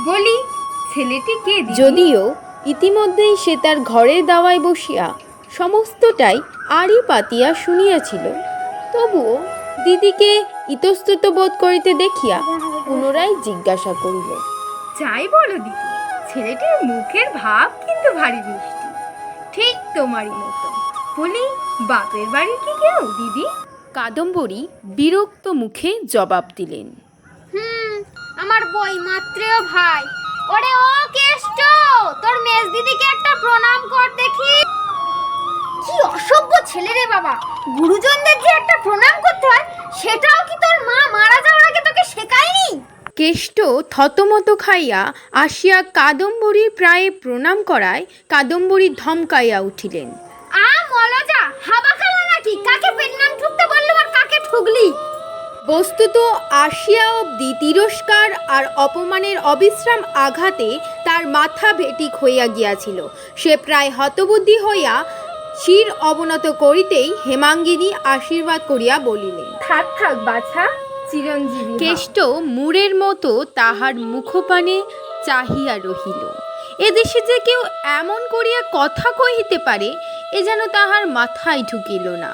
বলি, ছেলেটি কে দিদি? যদিও ইতিমধ্যেই সে তার ঘরের দাওয়ায় বসিয়া সমস্তটাই আড়ি পাতিয়া শুনিয়াছিল, তবুও দিদিকে ইতস্তত বোধ করিতে দেখিয়া পুনরায় জিজ্ঞাসা করিল, যাই বলো দিদি, ছেলেটির মুখের ভাব কিন্তু ভারী মিষ্টি, ঠিক তোমারই মতো। বলি, বাপের বাড়ি কি কেউ দিদি? কাদম্বরী বিরক্ত মুখে জবাব দিলেন, আমার বই মাত্রেও ভাই। ওরে ও কেষ্ট, তোর মেজ দিদিকে একটা প্রণাম কর দেখি। কি অসভ্য ছেলে রে বাবা, গুরুজনদের যে একটা প্রণাম করতে হয় সেটাও কি তোর মা মারা যাওয়ার আগে তোকে শেখায়নি? কেষ্ট থতমত খাইয়া আসিয়া কাদম্বরীর প্রায় প্রণাম করায় কাদম্বরী ধমকাইয়া উঠিলেন, মলজা হাবা খালা নাকি? কাকে প্রণাম ঠুকতে বললো আর কাকে ঠুকলি? বস্তুত আসিয়া অবধি তিরস্কার আর অপমানের অবিশ্রাম আঘাতে তার মাথা ভেটিক হইয়া গিয়াছিল। সে প্রায় হতবুদ্ধি হইয়া শির অবনত করিতেই হেমাঙ্গিনী আশীর্বাদ করিয়া বলিলেন, থাক থাক বাছা, চিরঞ্জীবী হও। কেষ্ট মূঢ়ের মতো তাহার মুখপানে চাহিয়া রহিল। এদেশে যে কেউ এমন করিয়া কথা কহিতে পারে এ যেন তাহার মাথায় ঢুকিল না।